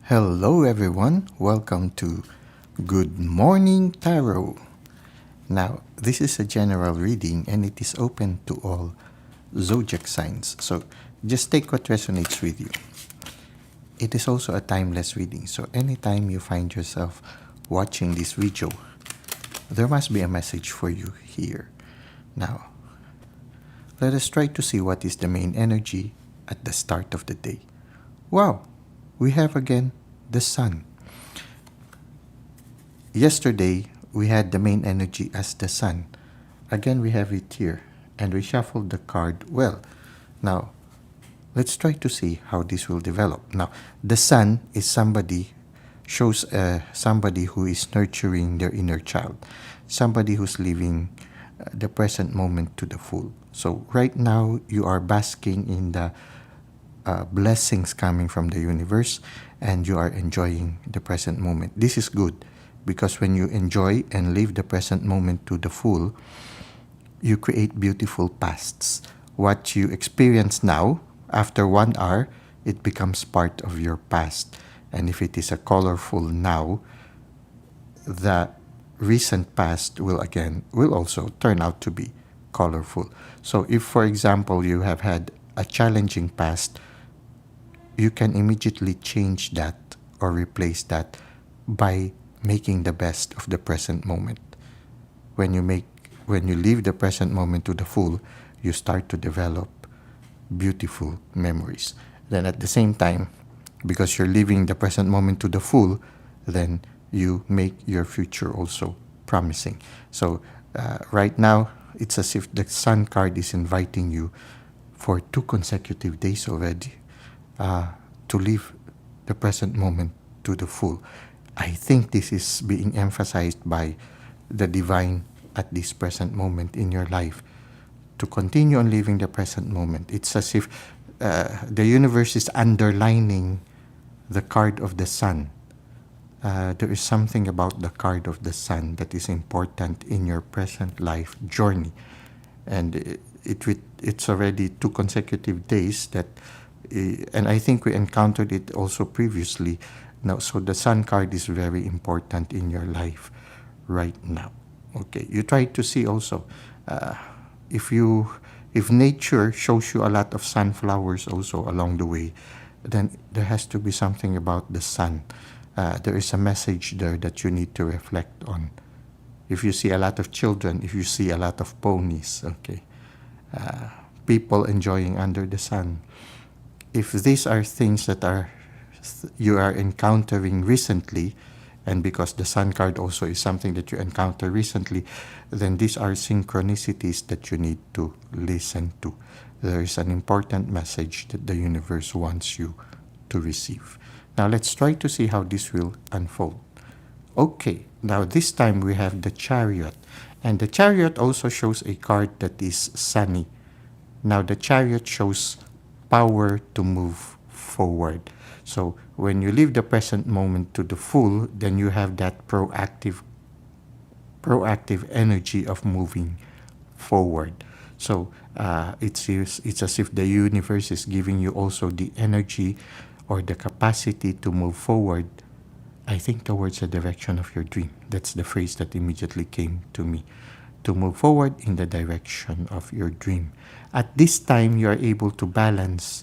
Hello, everyone. Welcome to Good Morning Tarot. Now, this is a general reading and it is open to all zodiac signs. So, just take what resonates with you. It is also a timeless reading. So, anytime you find yourself watching this video, there must be a message for you here. Now, let us try to see what is the main energy at the start of the day. Wow, we have again the sun. Yesterday, we had the main energy as the sun. Again, we have it here. And we shuffled the card well. Now, let's try to see how this will develop. Now, the sun is shows somebody who is nurturing their inner child. Somebody who's living the present moment to the full. So right now, you are basking in the blessings coming from the universe and you are enjoying the present moment. This is good because when you enjoy and live the present moment to the full, you create beautiful pasts. What you experience now, after 1 hour, it becomes part of your past. And if it is a colorful now, the recent past will also turn out to be colorful. So if, for example, you have had a challenging past, you can immediately change that or replace that by making the best of the present moment. When you live the present moment to the full, you start to develop beautiful memories. Then at the same time, because you're living the present moment to the full, then you make your future also promising. So right now, it's as if the Sun card is inviting you for 2 consecutive days already to live the present moment to the full. I think this is being emphasized by the divine at this present moment in your life. To continue on living the present moment. It's as if the universe is underlining the card of the sun. There is something about the card of the sun that is important in your present life journey. And it's already 2 consecutive days that, and I think we encountered it also previously. Now, so the sun card is very important in your life right now. Okay, you try to see also, if nature shows you a lot of sunflowers also along the way, then there has to be something about the sun. There is a message there that you need to reflect on. If you see a lot of children, if you see a lot of ponies, okay, people enjoying under the sun, if these are things that you are encountering recently, and because the sun card also is something that you encounter recently, then these are synchronicities that you need to listen to. There is an important message that the universe wants you to receive. Now let's try to see how this will unfold. Okay, now this time we have the Chariot. And the Chariot also shows a card that is sunny. Now the Chariot shows power to move forward. So when you live the present moment to the full, then you have that proactive energy of moving forward. So it's as if the universe is giving you also the energy or the capacity to move forward, I think, towards the direction of your dream. That's the phrase that immediately came to me. To move forward in the direction of your dream. At this time, you are able to balance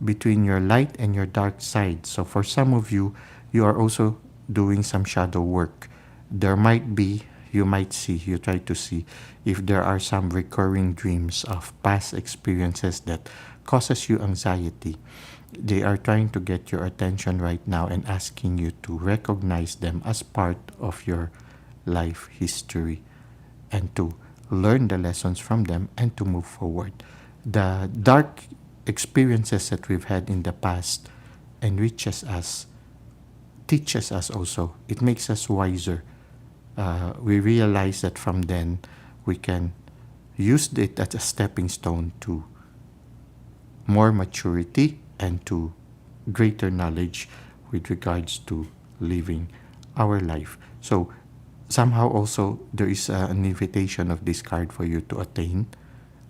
between your light and your dark side. So for some of you, you are also doing some shadow work. You try to see if there are some recurring dreams of past experiences that causes you anxiety. They are trying to get your attention right now and asking you to recognize them as part of your life history and to learn the lessons from them and to move forward. The dark experiences that we've had in the past enriches us, teaches us also. It makes us wiser. We realize that from then we can use it as a stepping stone to more maturity and to greater knowledge with regards to living our life. So somehow also there is an invitation of this card for you to attain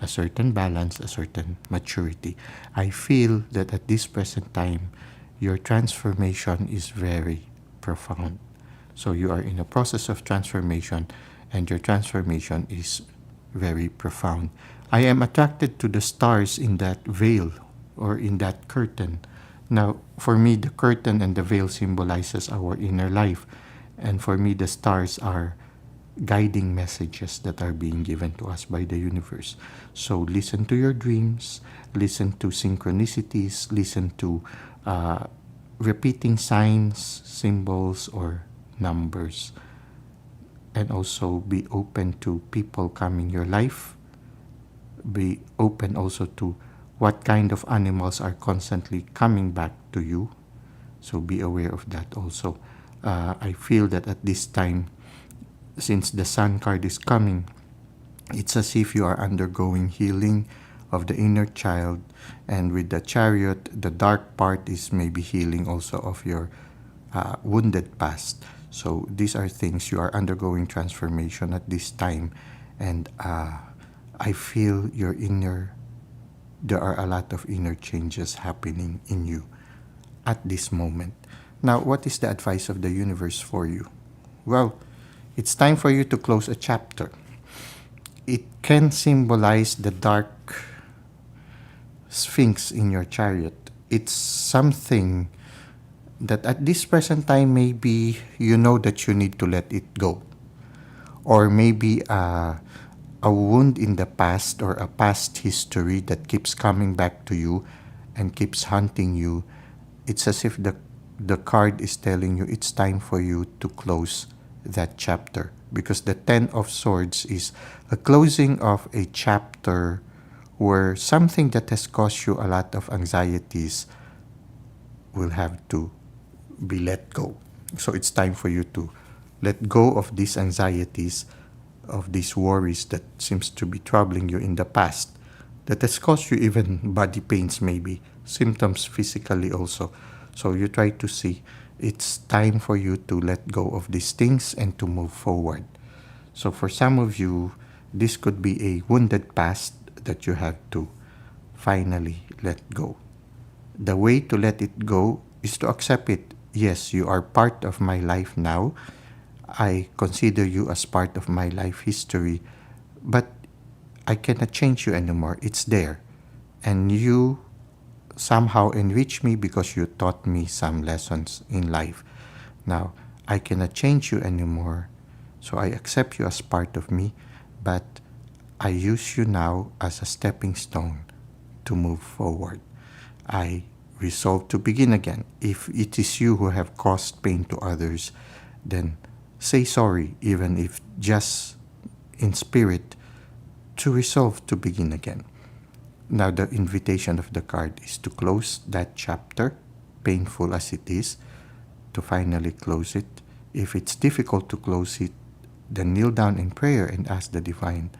a certain balance, a certain maturity. I feel that at this present time, your transformation is very profound. So you are in a process of transformation, and your transformation is very profound. I am attracted to the stars in that veil or in that curtain. Now, for me, the curtain and the veil symbolizes our inner life. And for me, the stars are guiding messages that are being given to us by the universe. So listen to your dreams, listen to synchronicities, listen to repeating signs, symbols, or numbers. And also be open to people coming your life. Be open also to what kind of animals are constantly coming back to you. So be aware of that also. I feel that at this time, since the Sun card is coming, it's as if you are undergoing healing of the inner child. And with the Chariot, the dark part is maybe healing also of your wounded past. So these are things you are undergoing transformation at this time. And I feel there are a lot of inner changes happening in you at this moment. Now, what is the advice of the universe for you? Well, it's time for you to close a chapter. It can symbolize the dark sphinx in your chariot. It's something that at this present time, maybe you know that you need to let it go. Or maybe a wound in the past or a past history that keeps coming back to you and keeps haunting you. It's as if the card is telling you it's time for you to close that chapter, because the Ten of Swords is a closing of a chapter where something that has caused you a lot of anxieties will have to be let go. So it's time for you to let go of these anxieties, of these worries that seems to be troubling you in the past, that has caused you even body pains, maybe symptoms physically also. So you try to see it's time for you to let go of these things and to move forward. So for some of you, this could be a wounded past that you have to finally let go. The way to let it go is to accept it. Yes, you are part of my life now. I consider you as part of my life history, but I cannot change you anymore. It's there. And you somehow enrich me because you taught me some lessons in life. Now, I cannot change you anymore, so I accept you as part of me, but I use you now as a stepping stone to move forward. I resolve to begin again. If it is you who have caused pain to others, then say sorry, even if just in spirit, to resolve to begin again. Now, the invitation of the card is to close that chapter, painful as it is, to finally close it. If it's difficult to close it, then kneel down in prayer and ask the Divine,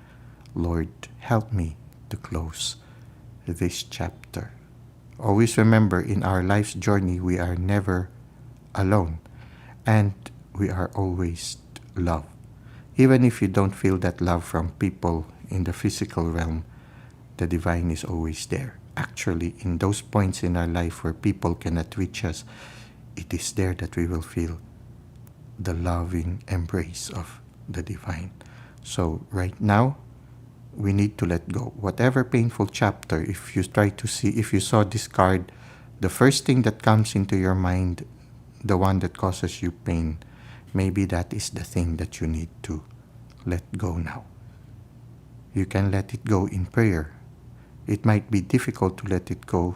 Lord, help me to close this chapter. Always remember, in our life's journey, we are never alone, and we are always loved. Even if you don't feel that love from people in the physical realm, the Divine is always there. Actually, in those points in our life where people cannot reach us, it is there that we will feel the loving embrace of the Divine. So right now, we need to let go. Whatever painful chapter, if you saw this card, the first thing that comes into your mind, the one that causes you pain, maybe that is the thing that you need to let go now. You can let it go in prayer. It might be difficult to let it go,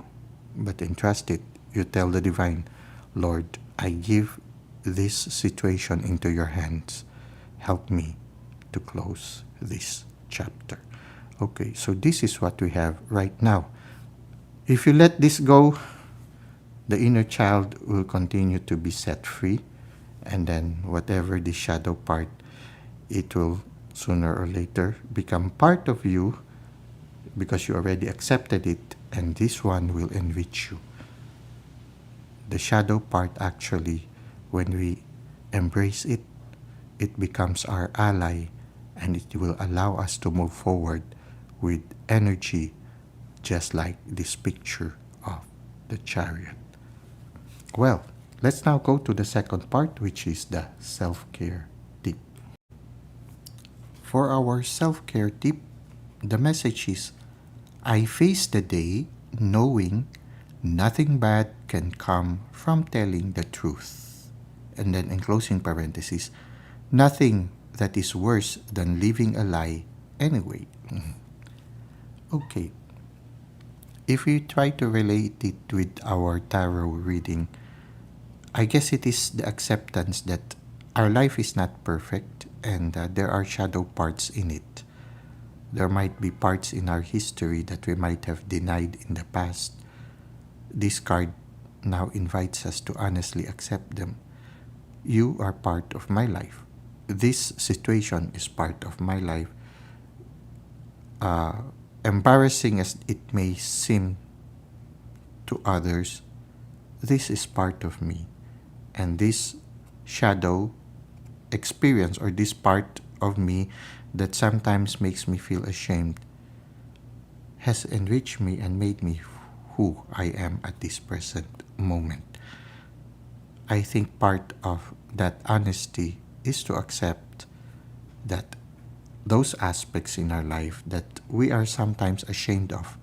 but entrust it. You tell the Divine, Lord, I give this situation into your hands. Help me to close this chapter. Okay, so this is what we have right now. If you let this go, the inner child will continue to be set free, and then whatever the shadow part, it will sooner or later become part of you because you already accepted it, and this one will enrich you. The shadow part, actually, when we embrace it, it becomes our ally, and it will allow us to move forward with energy, just like this picture of the Chariot. Well, let's now go to the second part, which is the self care tip. For our self care tip, the message is I face the day knowing nothing bad can come from telling the truth. And then in closing parenthesis, nothing that is worse than living a lie anyway. Okay, if we try to relate it with our tarot reading, I guess it is the acceptance that our life is not perfect and there are shadow parts in it. There might be parts in our history that we might have denied in the past. This card now invites us to honestly accept them. You are part of my life. This situation is part of my life. Embarrassing as it may seem to others, this is part of me. And this shadow experience, or this part of me that sometimes makes me feel ashamed, has enriched me and made me who I am at this present moment. I think part of that honesty is to accept that those aspects in our life that we are sometimes ashamed of,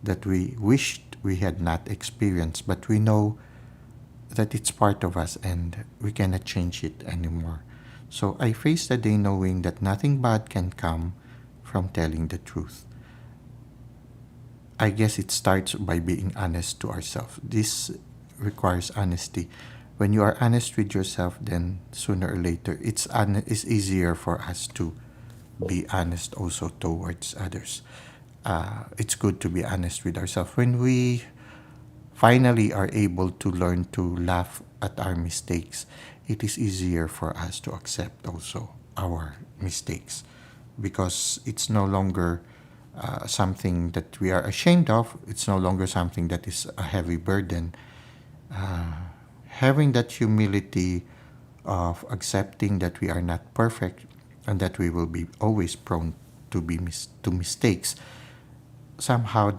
that we wished we had not experienced, but we know that it's part of us and we cannot change it anymore. So I face the day knowing that nothing bad can come from telling the truth. I guess it starts by being honest to ourselves. This requires honesty. When you are honest with yourself, then sooner or later it's easier for us to be honest also towards others. It's good to be honest with ourselves. When we finally are able to learn to laugh at our mistakes, it is easier for us to accept also our mistakes, because it's no longer something that we are ashamed of. It's no longer something that is a heavy burden. Having that humility of accepting that we are not perfect and that we will be always prone to to mistakes, somehow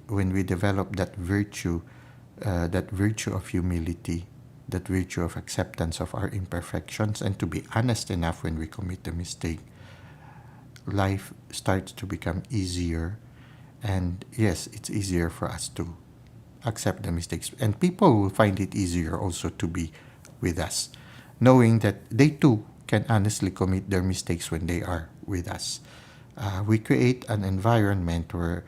when we develop that virtue of humility, that virtue of acceptance of our imperfections, and to be honest enough when we commit a mistake, life starts to become easier. And yes, it's easier for us to accept the mistakes, and people will find it easier also to be with us, knowing that they too can honestly commit their mistakes when they are with us. We create an environment where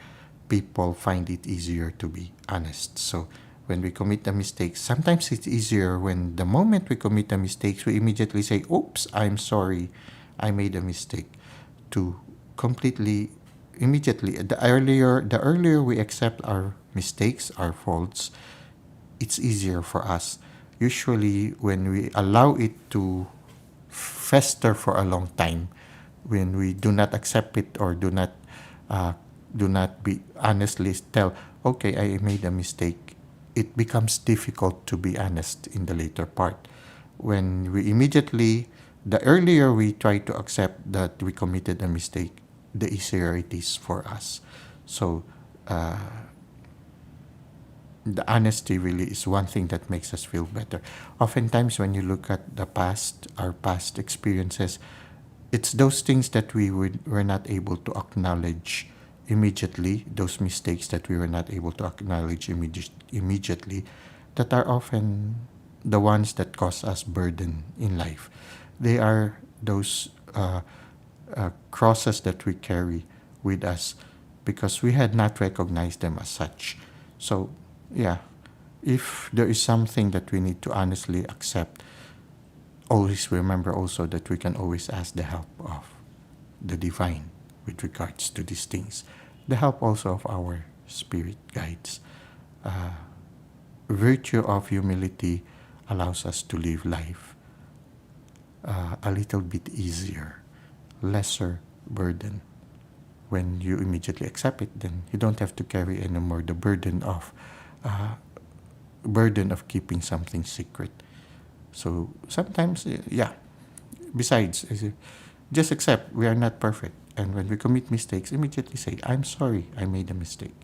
people find it easier to be honest. So when we commit a mistake, sometimes it's easier when the moment we commit a mistake, we immediately say, oops, I'm sorry, I made a mistake, to completely, immediately, the earlier we accept our mistakes, our faults, it's easier for us. Usually when we allow it to fester for a long time, when we do not accept it or uh, do not be honestly tell, okay, I made a mistake, it becomes difficult to be honest in the later part. When we immediately, the earlier we try to accept that we committed a mistake, the easier it is for us. So the honesty really is one thing that makes us feel better. Oftentimes, when you look at our past experiences, it's those things that were not able to acknowledge immediately, those mistakes that we were not able to acknowledge immediately, that are often the ones that cause us burden in life. They are those crosses that we carry with us because we had not recognized them as such. So, yeah, if there is something that we need to honestly accept, always remember also that we can always ask the help of the divine with regards to these things. The help also of our spirit guides. Virtue of humility allows us to live life a little bit easier, lesser burden. When you immediately accept it, then you don't have to carry anymore the burden of keeping something secret. So sometimes, yeah. Besides, just accept we are not perfect, and when we commit mistakes, immediately say, "I'm sorry, I made a mistake."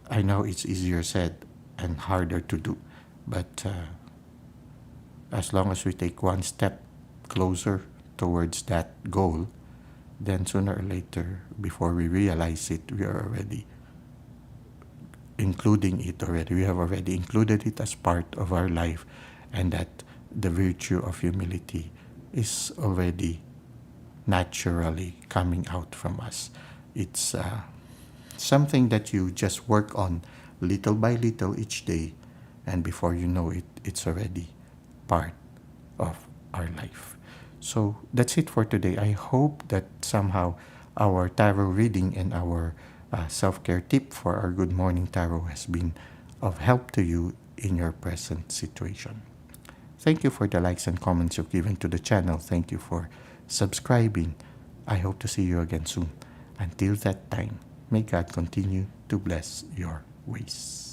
I know it's easier said and harder to do, But as long as we take one step closer towards that goal, then sooner or later, before we realize it, we are already including it already. We have already included it as part of our life, and that the virtue of humility is already naturally coming out from us. It's something that you just work on little by little each day, and before you know it, it's already part of our life. So that's it for today. I hope that somehow our tarot reading and our self care tip for our Good Morning Tarot has been of help to you in your present situation. Thank you for the likes and comments you've given to the channel. Thank you for subscribing. I hope to see you again soon. Until that time, may God continue to bless your ways.